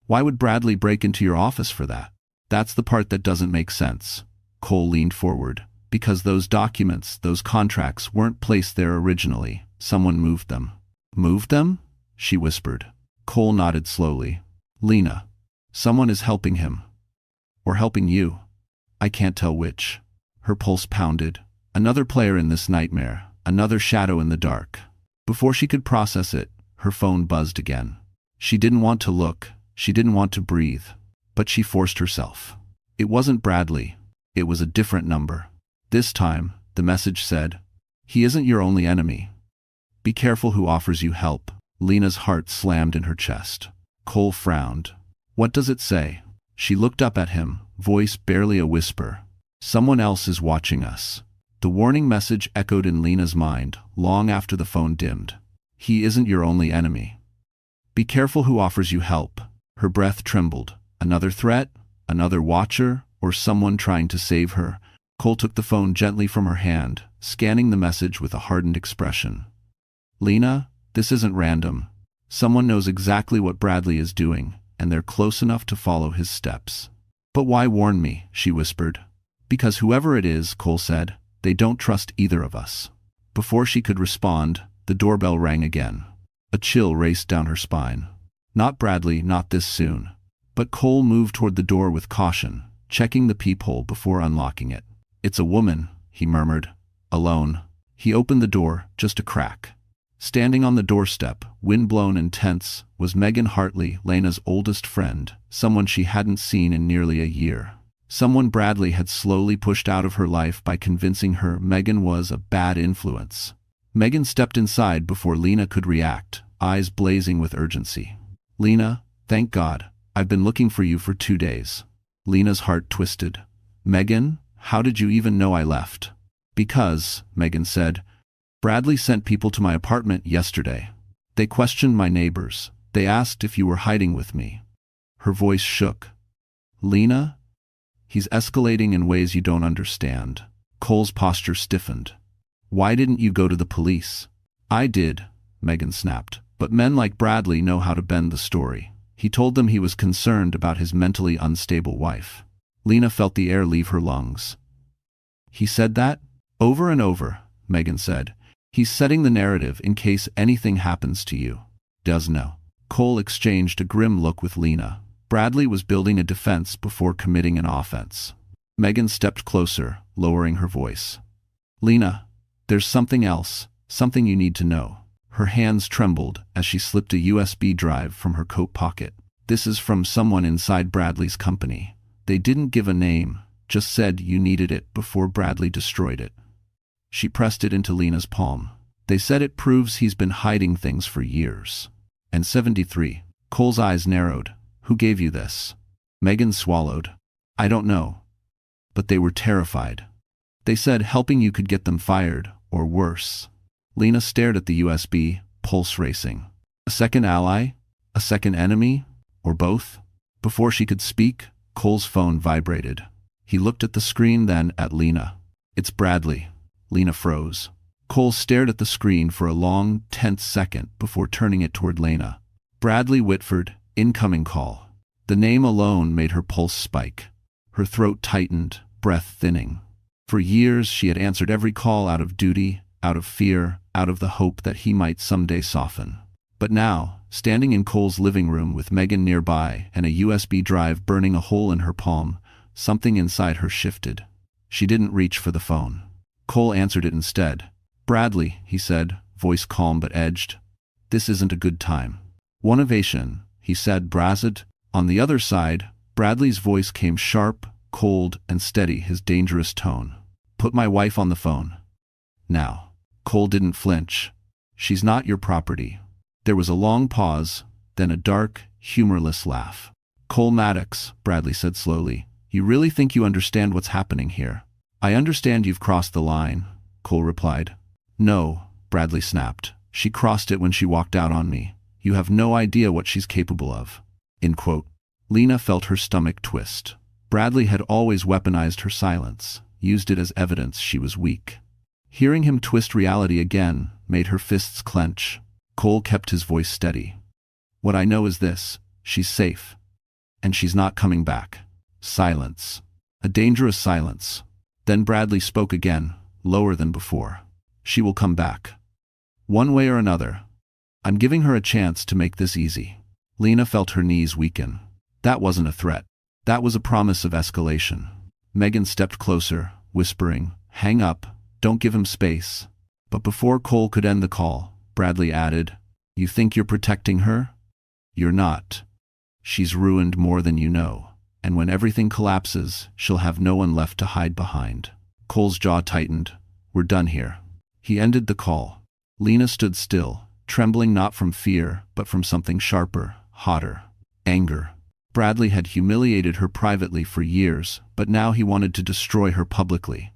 Why would Bradley break into your office for that? That's the part that doesn't make sense. Cole leaned forward. Because those documents, those contracts, weren't placed there originally. Someone moved them. Moved them? She whispered. Cole nodded slowly. Lena. Someone is helping him. Or helping you. I can't tell which. Her pulse pounded. Another player in this nightmare. Another shadow in the dark. Before she could process it, her phone buzzed again. She didn't want to look. She didn't want to breathe. But she forced herself. It wasn't Bradley. It was a different number. This time, the message said, he isn't your only enemy. Be careful who offers you help. Lena's heart slammed in her chest. Cole frowned. What does it say? She looked up at him, voice barely a whisper. Someone else is watching us. The warning message echoed in Lena's mind, long after the phone dimmed. He isn't your only enemy. Be careful who offers you help. Her breath trembled. Another threat? Another watcher? Or someone trying to save her? Cole took the phone gently from her hand, scanning the message with a hardened expression. Lena, this isn't random. Someone knows exactly what Bradley is doing, and they're close enough to follow his steps. But why warn me? She whispered. Because whoever it is, Cole said, they don't trust either of us. Before she could respond, the doorbell rang again. A chill raced down her spine. Not Bradley, not this soon. But Cole moved toward the door with caution, checking the peephole before unlocking it. It's a woman, he murmured. Alone. He opened the door, just a crack. Standing on the doorstep, windblown and tense, was Megan Hartley, Lena's oldest friend, someone she hadn't seen in nearly a year. Someone Bradley had slowly pushed out of her life by convincing her Megan was a bad influence. Megan stepped inside before Lena could react, eyes blazing with urgency. Lena, thank God, I've been looking for you for 2 days. Lena's heart twisted. Megan? How did you even know I left? Because, Megan said, Bradley sent people to my apartment yesterday. They questioned my neighbors. They asked if you were hiding with me. Her voice shook. Lena? He's escalating in ways you don't understand. Cole's posture stiffened. Why didn't you go to the police? I did, Megan snapped. But men like Bradley know how to bend the story. He told them he was concerned about his mentally unstable wife. Lena felt the air leave her lungs. He said that? Over and over, Megan said. He's setting the narrative in case anything happens to you. Does know. Cole exchanged a grim look with Lena. Bradley was building a defense before committing an offense. Megan stepped closer, lowering her voice. Lena, there's something else, something you need to know. Her hands trembled as she slipped a USB drive from her coat pocket. This is from someone inside Bradley's company. They didn't give a name, just said you needed it before Bradley destroyed it. She pressed it into Lena's palm. They said it proves he's been hiding things for years. And 73. Cole's eyes narrowed. Who gave you this? Megan swallowed. I don't know. But they were terrified. They said helping you could get them fired, or worse. Lena stared at the USB, pulse racing. A second ally? A second enemy? Or both? Before she could speak, Cole's phone vibrated. He looked at the screen, then at Lena. It's Bradley. Lena froze. Cole stared at the screen for a long, tense second before turning it toward Lena. Bradley Whitford, incoming call. The name alone made her pulse spike. Her throat tightened, breath thinning. For years she had answered every call out of duty, out of fear, out of the hope that he might someday soften. But now, standing in Cole's living room with Megan nearby and a USB drive burning a hole in her palm, something inside her shifted. She didn't reach for the phone. Cole answered it instead. Bradley, he said, voice calm but edged. This isn't a good time. One ovation, he said, brazzed. On the other side, Bradley's voice came sharp, cold, and steady, his dangerous tone. Put my wife on the phone. Now. Cole didn't flinch. She's not your property. There was a long pause, then a dark, humorless laugh. Cole Maddox, Bradley said slowly, you really think you understand what's happening here? I understand you've crossed the line, Cole replied. No, Bradley snapped. She crossed it when she walked out on me. You have no idea what she's capable of. End quote. Lena felt her stomach twist. Bradley had always weaponized her silence, used it as evidence she was weak. Hearing him twist reality again made her fists clench. Cole kept his voice steady. What I know is this, she's safe. And she's not coming back. Silence. A dangerous silence. Then Bradley spoke again, lower than before. She will come back. One way or another. I'm giving her a chance to make this easy. Lena felt her knees weaken. That wasn't a threat. That was a promise of escalation. Megan stepped closer, whispering, hang up, don't give him space. But before Cole could end the call, Bradley added, you think you're protecting her? You're not. She's ruined more than you know, and when everything collapses, she'll have no one left to hide behind. Cole's jaw tightened. We're done here. He ended the call. Lena stood still, trembling not from fear, but from something sharper, hotter. Anger. Bradley had humiliated her privately for years, but now he wanted to destroy her publicly.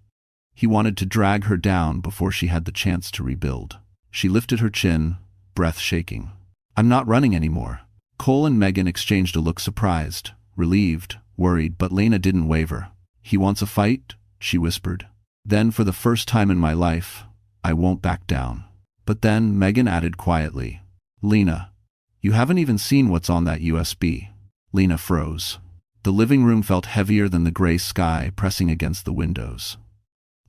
He wanted to drag her down before she had the chance to rebuild. She lifted her chin, breath shaking. I'm not running anymore. Cole and Megan exchanged a look, surprised, relieved, worried, but Lena didn't waver. He wants a fight? She whispered. Then, for the first time in my life, I won't back down. But then Megan added quietly, Lena, you haven't even seen what's on that USB. Lena froze. The living room felt heavier than the gray sky pressing against the windows.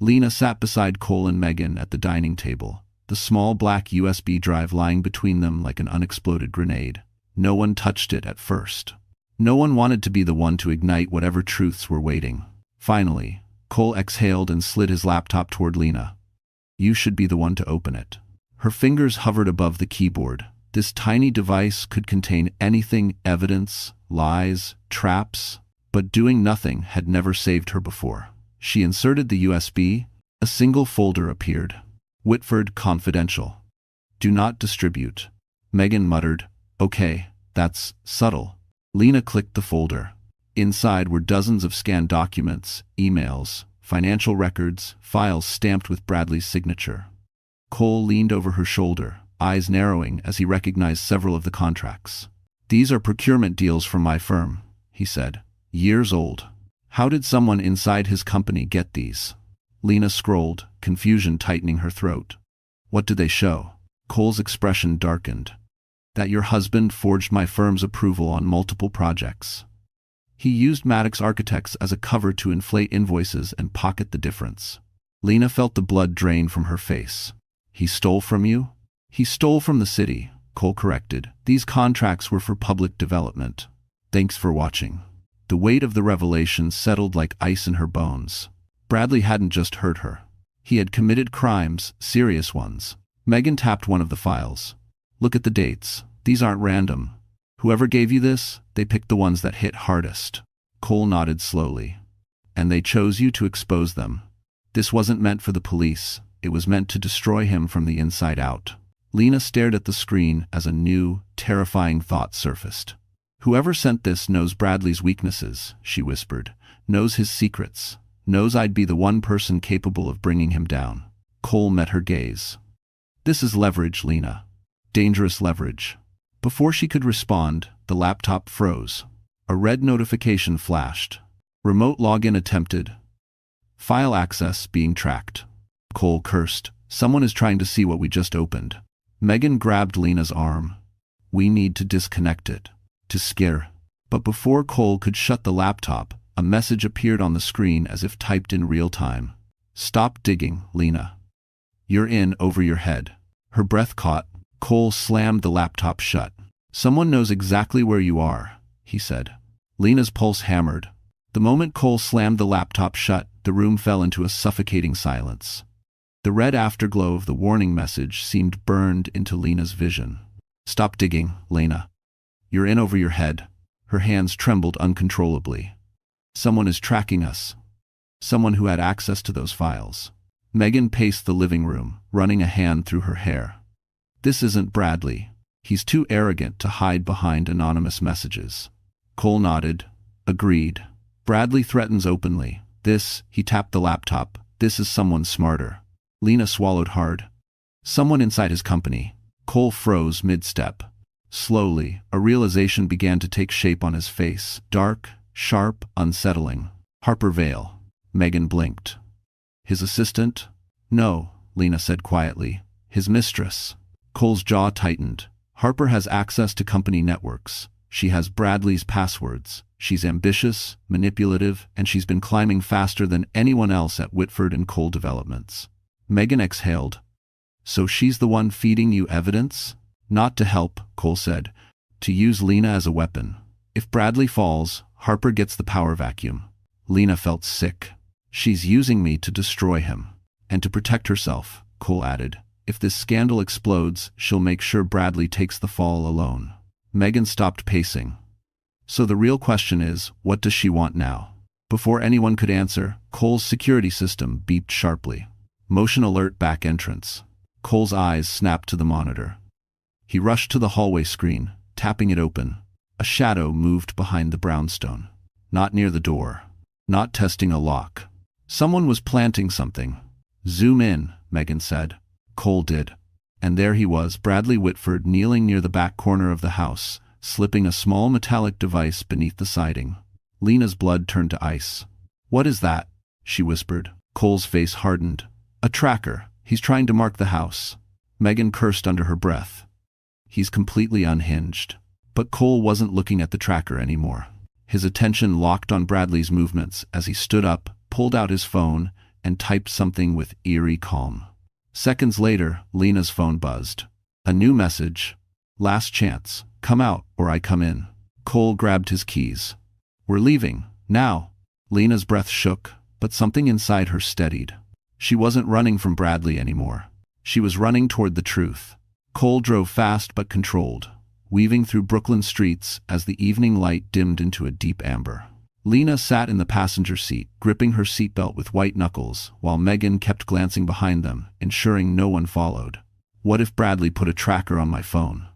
Lena sat beside Cole and Megan at the dining table, the small black USB drive lying between them like an unexploded grenade. No one touched it at first. No one wanted to be the one to ignite whatever truths were waiting. Finally, Cole exhaled and slid his laptop toward Lena. You should be the one to open it. Her fingers hovered above the keyboard. This tiny device could contain anything, evidence, lies, traps, but doing nothing had never saved her before. She inserted the USB. A single folder appeared. Whitford Confidential. Do not distribute. Megan muttered, okay, that's subtle. Lena clicked the folder. Inside were dozens of scanned documents, emails, financial records, files stamped with Bradley's signature. Cole leaned over her shoulder, eyes narrowing as he recognized several of the contracts. "These are procurement deals from my firm," he said. "Years old. How did someone inside his company get these?" Lena scrolled, confusion tightening her throat. "What did they show?" Cole's expression darkened. "That your husband forged my firm's approval on multiple projects. He used Maddox Architects as a cover to inflate invoices and pocket the difference." Lena felt the blood drain from her face. "He stole from you?" "He stole from the city," Cole corrected. "These contracts were for public development." "Thanks for watching." The weight of the revelation settled like ice in her bones. Bradley hadn't just hurt her. He had committed crimes, serious ones. Megan tapped one of the files. "Look at the dates. These aren't random. Whoever gave you this, they picked the ones that hit hardest." Cole nodded slowly. "And they chose you to expose them. This wasn't meant for the police. It was meant to destroy him from the inside out." Lena stared at the screen as a new, terrifying thought surfaced. "Whoever sent this knows Bradley's weaknesses," she whispered. "Knows his secrets. Knows I'd be the one person capable of bringing him down." Cole met her gaze. "This is leverage, Lena. Dangerous leverage." Before she could respond, the laptop froze. A red notification flashed. "Remote login attempted. File access being tracked." Cole cursed. "Someone is trying to see what we just opened." Megan grabbed Lena's arm. "We need to disconnect it. To scare." But before Cole could shut the laptop, a message appeared on the screen as if typed in real time. "Stop digging, Lena. You're in over your head." Her breath caught. Cole slammed the laptop shut. "Someone knows exactly where you are," he said. Lena's pulse hammered. The moment Cole slammed the laptop shut, the room fell into a suffocating silence. The red afterglow of the warning message seemed burned into Lena's vision. "Stop digging, Lena. You're in over your head." Her hands trembled uncontrollably. "Someone is tracking us. Someone who had access to those files." Megan paced the living room, running a hand through her hair. "This isn't Bradley. He's too arrogant to hide behind anonymous messages." Cole nodded. "Agreed. Bradley threatens openly. He tapped the laptop. This is someone smarter." Lena swallowed hard. "Someone inside his company." Cole froze mid-step. Slowly, a realization began to take shape on his face. Dark, sharp, unsettling. "Harper Vale." Megan blinked. "His assistant?" "No," Lena said quietly. "His mistress." Cole's jaw tightened. "Harper has access to company networks. She has Bradley's passwords. She's ambitious, manipulative, and she's been climbing faster than anyone else at Whitford and Cole Developments." Megan exhaled. "So she's the one feeding you evidence?" "Not to help," Cole said. "To use Lena as a weapon. If Bradley falls, Harper gets the power vacuum." Lena felt sick. "She's using me to destroy him. And to protect herself," Cole added. "If this scandal explodes, she'll make sure Bradley takes the fall alone." Megan stopped pacing. "So the real question is, what does she want now?" Before anyone could answer, Cole's security system beeped sharply. "Motion alert back entrance." Cole's eyes snapped to the monitor. He rushed to the hallway screen, tapping it open. A shadow moved behind the brownstone. Not near the door. Not testing a lock. Someone was planting something. "Zoom in," Megan said. Cole did. And there he was, Bradley Whitford, kneeling near the back corner of the house, slipping a small metallic device beneath the siding. Lena's blood turned to ice. "What is that?" she whispered. Cole's face hardened. "A tracker. He's trying to mark the house." Megan cursed under her breath. "He's completely unhinged." But Cole wasn't looking at the tracker anymore. His attention locked on Bradley's movements as he stood up, pulled out his phone, and typed something with eerie calm. Seconds later, Lena's phone buzzed. A new message. "Last chance. Come out, or I come in." Cole grabbed his keys. "We're leaving. Now." Lena's breath shook, but something inside her steadied. She wasn't running from Bradley anymore. She was running toward the truth. Cole drove fast but controlled, weaving through Brooklyn streets as the evening light dimmed into a deep amber. Lena sat in the passenger seat, gripping her seatbelt with white knuckles, while Megan kept glancing behind them, ensuring no one followed. "What if Bradley put a tracker on my phone?"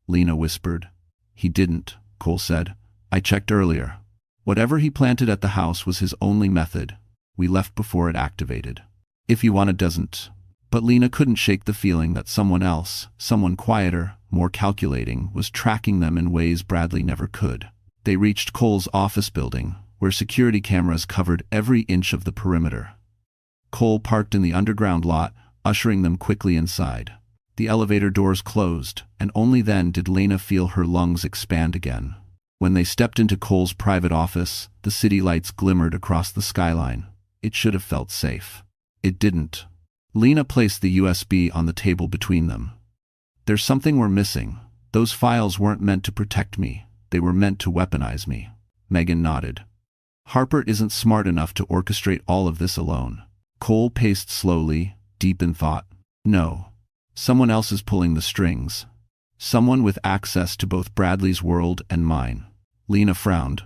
Lena whispered. "He didn't," Cole said. "I checked earlier. Whatever he planted at the house was his only method. We left before it activated. If he wanted, doesn't." But Lena couldn't shake the feeling that someone else, someone quieter, more calculating, was tracking them in ways Bradley never could. They reached Cole's office building, where security cameras covered every inch of the perimeter. Cole parked in the underground lot, ushering them quickly inside. The elevator doors closed, and only then did Lena feel her lungs expand again. When they stepped into Cole's private office, the city lights glimmered across the skyline. It should have felt safe. It didn't. Lena placed the USB on the table between them. "There's something we're missing. Those files weren't meant to protect me. They were meant to weaponize me." Megan nodded. "Harper isn't smart enough to orchestrate all of this alone." Cole paced slowly, deep in thought. "No. Someone else is pulling the strings. Someone with access to both Bradley's world and mine." Lena frowned.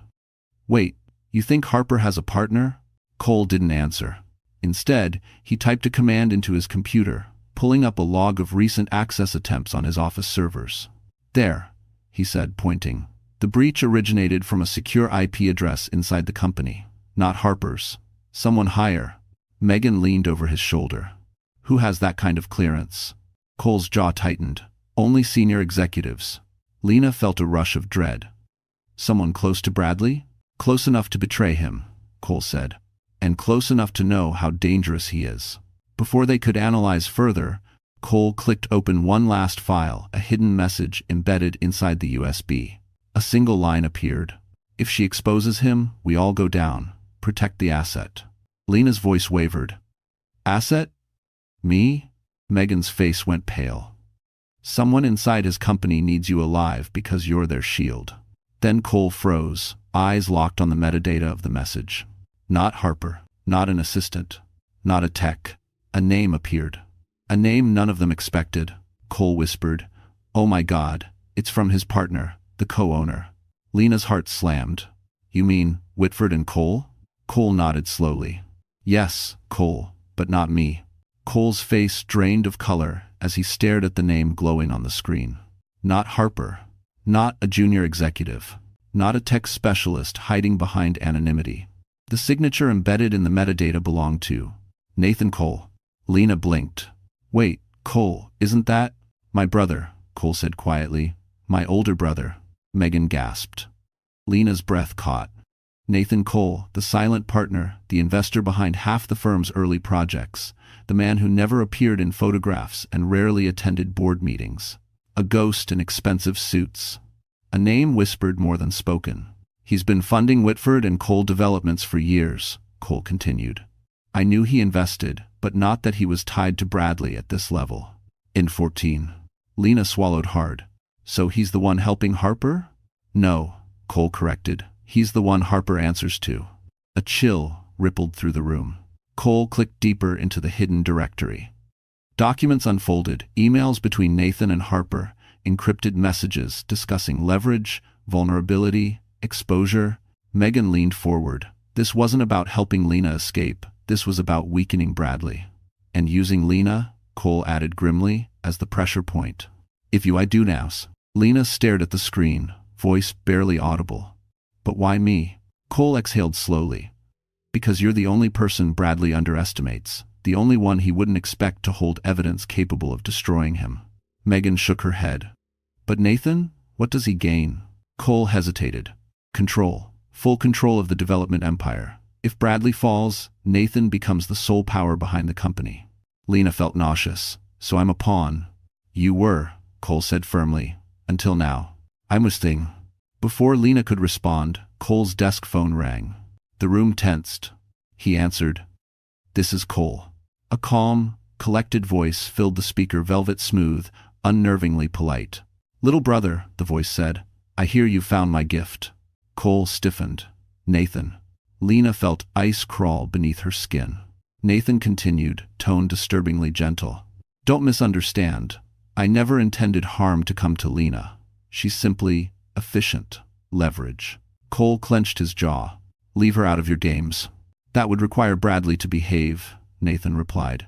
"Wait, you think Harper has a partner?" Cole didn't answer. Instead, he typed a command into his computer, pulling up a log of recent access attempts on his office servers. "There," he said, pointing. "The breach originated from a secure IP address inside the company. Not Harper's. Someone higher." Megan leaned over his shoulder. "Who has that kind of clearance?" Cole's jaw tightened. "Only senior executives." Lena felt a rush of dread. "Someone close to Bradley?" "Close enough to betray him," Cole said. "And close enough to know how dangerous he is." Before they could analyze further, Cole clicked open one last file, a hidden message embedded inside the USB. A single line appeared. "If she exposes him, we all go down. Protect the asset." Lena's voice wavered. "Asset? Me?" Megan's face went pale. "Someone inside his company needs you alive because you're their shield." Then Cole froze, eyes locked on the metadata of the message. Not Harper, not an assistant, not a tech. A name appeared. A name none of them expected. Cole whispered, "Oh my God, it's from his partner, the co-owner." Lena's heart slammed. "You mean Whitford and Cole?" Cole nodded slowly. "Yes, Cole, but not me." Cole's face drained of color as he stared at the name glowing on the screen. Not Harper. Not a junior executive. Not a tech specialist hiding behind anonymity. The signature embedded in the metadata belonged to Nathan Cole. Lena blinked. "Wait, Cole, isn't that—" "My brother," Cole said quietly. "My older brother." Megan gasped. Lena's breath caught. Nathan Cole, the silent partner, the investor behind half the firm's early projects, the man who never appeared in photographs and rarely attended board meetings. A ghost in expensive suits. A name whispered more than spoken. "He's been funding Whitford and Cole developments for years," Cole continued. "I knew he invested, but not that he was tied to Bradley at this level." In 14. Lena swallowed hard. "So he's the one helping Harper?" "No," Cole corrected. "He's the one Harper answers to." A chill rippled through the room. Cole clicked deeper into the hidden directory. Documents unfolded, emails between Nathan and Harper, encrypted messages discussing leverage, vulnerability, exposure. Megan leaned forward. This wasn't about helping Lena escape. This was about weakening Bradley. "And using Lena," Cole added grimly, "as the pressure point. If you I do nows." Lena stared at the screen, voice barely audible. "But why me?" Cole exhaled slowly. "Because you're the only person Bradley underestimates, the only one he wouldn't expect to hold evidence capable of destroying him." Megan shook her head. "But Nathan? What does he gain?" Cole hesitated. "Control. Full control of the development empire. If Bradley falls, Nathan becomes the sole power behind the company." Lena felt nauseous. "So I'm a pawn." "You were," Cole said firmly. "Until now." "I'm a thing." Before Lena could respond, Cole's desk phone rang. The room tensed. He answered. "This is Cole." A calm, collected voice filled the speaker, velvet smooth, unnervingly polite. "Little brother," the voice said, "I hear you found my gift." Cole stiffened. "Nathan." Lena felt ice crawl beneath her skin. Nathan continued, tone disturbingly gentle. "Don't misunderstand. I never intended harm to come to Lena. She's simply efficient. Leverage." Cole clenched his jaw. "Leave her out of your games." "That would require Bradley to behave," Nathan replied.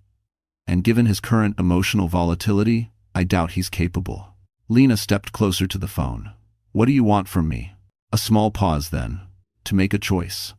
"And given his current emotional volatility, I doubt he's capable." Lena stepped closer to the phone. "What do you want from me?" A small pause then. "To make a choice.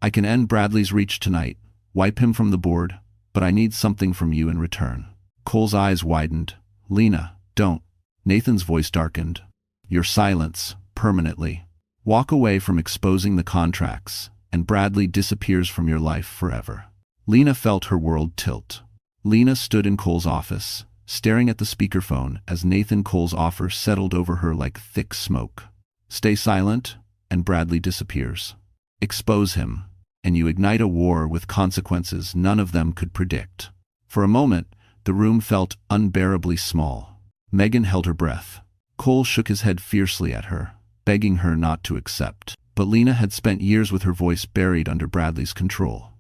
I can end Bradley's reach tonight, wipe him from the board, but I need something from you in return." Cole's eyes widened. "Lena, don't." Nathan's voice darkened. "Your silence, permanently. Walk away from exposing the contracts, and Bradley disappears from your life forever." Lena felt her world tilt. Lena stood in Cole's office, staring at the speakerphone as Nathan Cole's offer settled over her like thick smoke. "Stay silent, and Bradley disappears. Expose him, and you ignite a war with consequences none of them could predict." For a moment, the room felt unbearably small. Megan held her breath. Cole shook his head fiercely at her, begging her not to accept. But Lena had spent years with her voice buried under Bradley's control.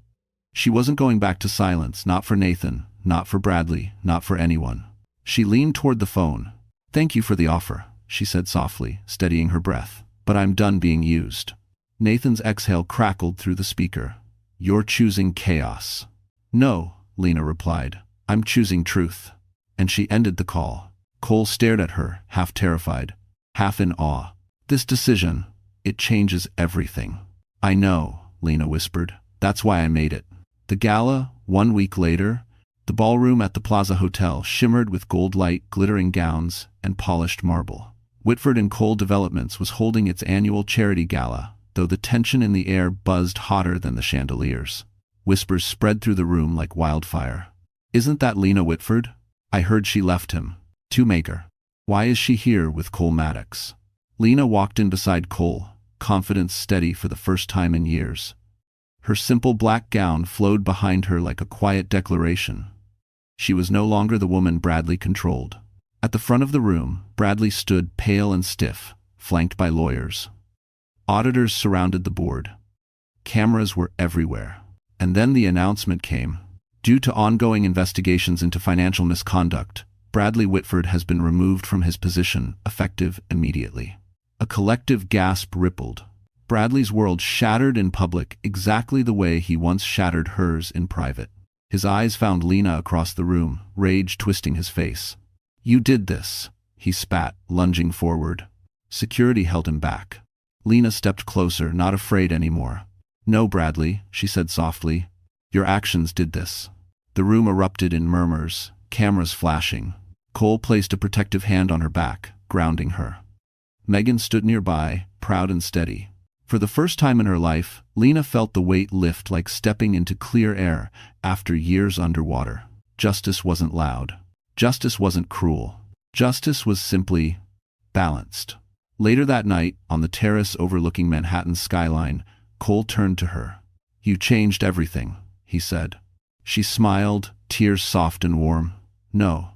She wasn't going back to silence, not for Nathan, not for Bradley, not for anyone. She leaned toward the phone. "Thank you for the offer," she said softly, steadying her breath. "But I'm done being used." Nathan's exhale crackled through the speaker. "You're choosing chaos." "No," Lena replied. "I'm choosing truth." And she ended the call. Cole stared at her, half terrified, half in awe. "This decision, it changes everything." "I know," Lena whispered. "That's why I made it." The gala, 1 week later, the ballroom at the Plaza Hotel shimmered with gold light, glittering gowns, and polished marble. Whitford and Cole Developments was holding its annual charity gala, though the tension in the air buzzed hotter than the chandeliers. Whispers spread through the room like wildfire. "Isn't that Lena Whitford? I heard she left him. Two-maker. Why is she here with Cole Maddox?" Lena walked in beside Cole, confidence steady for the first time in years. Her simple black gown flowed behind her like a quiet declaration. She was no longer the woman Bradley controlled. At the front of the room, Bradley stood pale and stiff, flanked by lawyers. Auditors surrounded the board. Cameras were everywhere. And then the announcement came. Due to ongoing investigations into financial misconduct, Bradley Whitford has been removed from his position, effective immediately. A collective gasp rippled. Bradley's world shattered in public exactly the way he once shattered hers in private. His eyes found Lena across the room, rage twisting his face. "You did this," he spat, lunging forward. Security held him back. Lena stepped closer, not afraid anymore. "No, Bradley," she said softly. "Your actions did this." The room erupted in murmurs, cameras flashing. Cole placed a protective hand on her back, grounding her. Megan stood nearby, proud and steady. For the first time in her life, Lena felt the weight lift like stepping into clear air after years underwater. Justice wasn't loud. Justice wasn't cruel. Justice was simply balanced. Later that night, on the terrace overlooking Manhattan's skyline, Cole turned to her. "You changed everything," he said. She smiled, tears soft and warm. "No.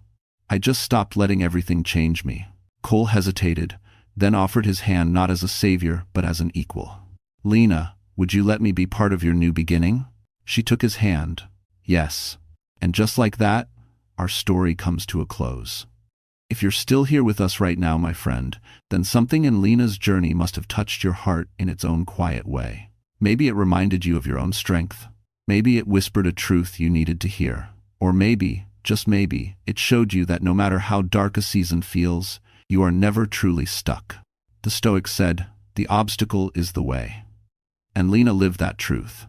I just stopped letting everything change me." Cole hesitated, then offered his hand not as a savior, but as an equal. "Lena, would you let me be part of your new beginning?" She took his hand. "Yes." And just like that, our story comes to a close. If you're still here with us right now, my friend, then something in Lena's journey must have touched your heart in its own quiet way. Maybe it reminded you of your own strength. Maybe it whispered a truth you needed to hear. Or maybe, just maybe, it showed you that no matter how dark a season feels, you are never truly stuck. The Stoics said, "The obstacle is the way." And Lena lived that truth.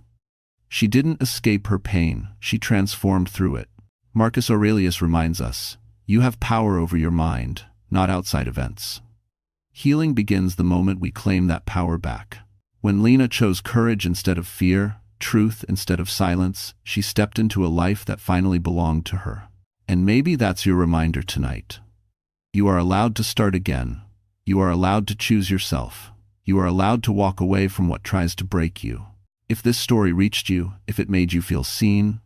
She didn't escape her pain, she transformed through it. Marcus Aurelius reminds us, "You have power over your mind, not outside events." Healing begins the moment we claim that power back. When Lena chose courage instead of fear, truth instead of silence, she stepped into a life that finally belonged to her. And maybe that's your reminder tonight. You are allowed to start again. You are allowed to choose yourself. You are allowed to walk away from what tries to break you. If this story reached you, if it made you feel seen,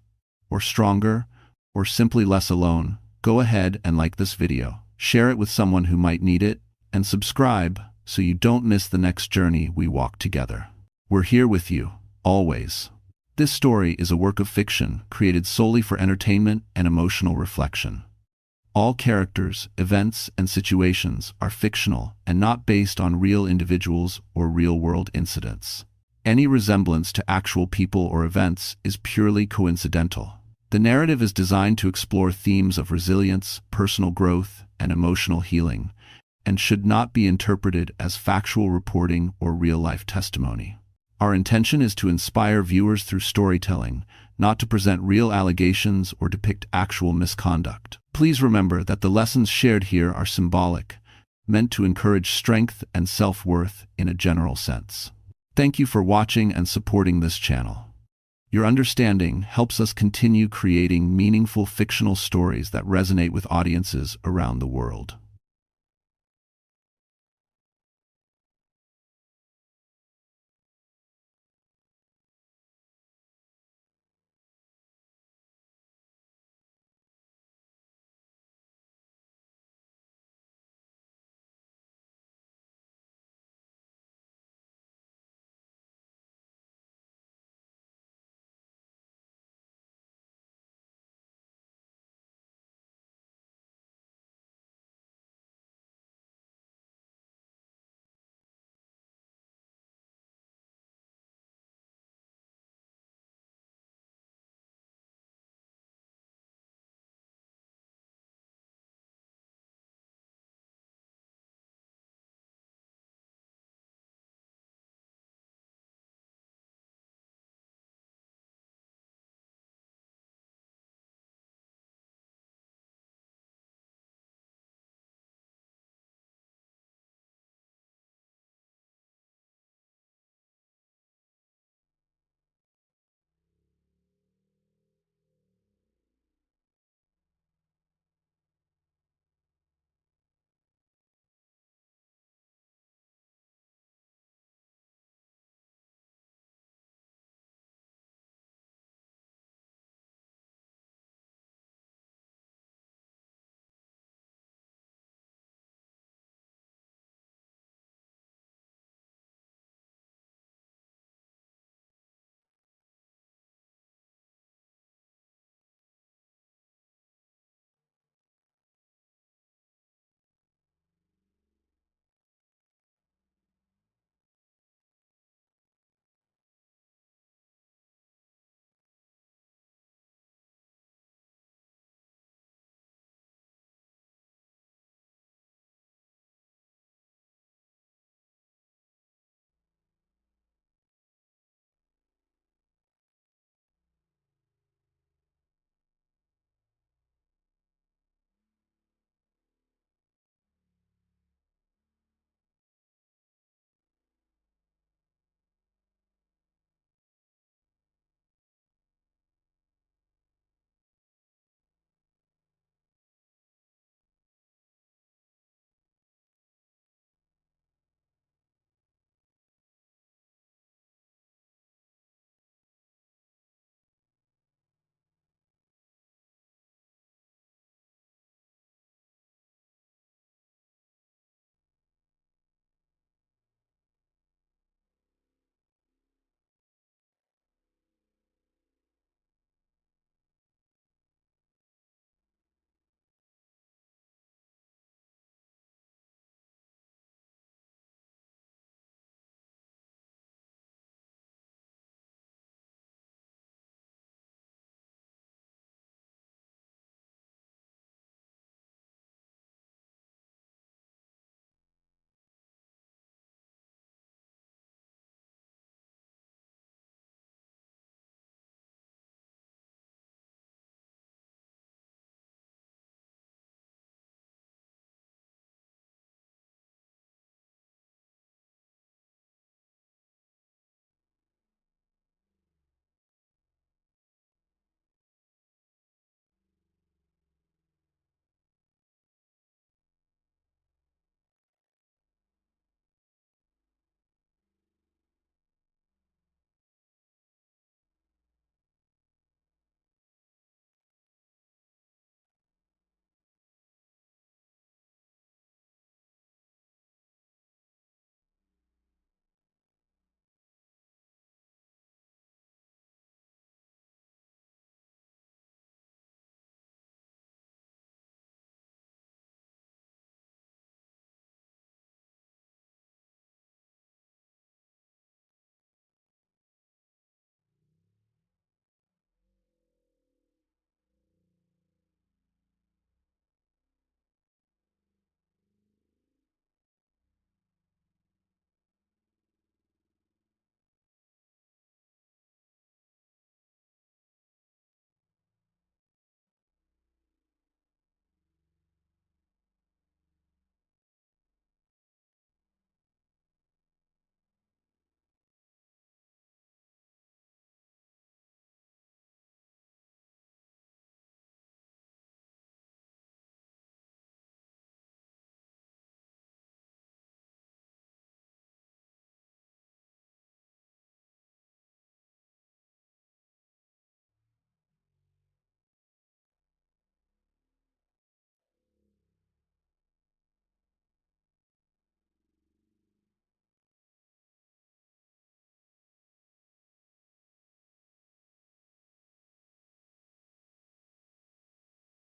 or stronger, or simply less alone, go ahead and like this video. Share it with someone who might need it, and subscribe so you don't miss the next journey we walk together. We're here with you, always. This story is a work of fiction created solely for entertainment and emotional reflection. All characters, events, and situations are fictional and not based on real individuals or real-world incidents. Any resemblance to actual people or events is purely coincidental. The narrative is designed to explore themes of resilience, personal growth, and emotional healing, and should not be interpreted as factual reporting or real-life testimony. Our intention is to inspire viewers through storytelling, not to present real allegations or depict actual misconduct. Please remember that the lessons shared here are symbolic, meant to encourage strength and self-worth in a general sense. Thank you for watching and supporting this channel. Your understanding helps us continue creating meaningful fictional stories that resonate with audiences around the world.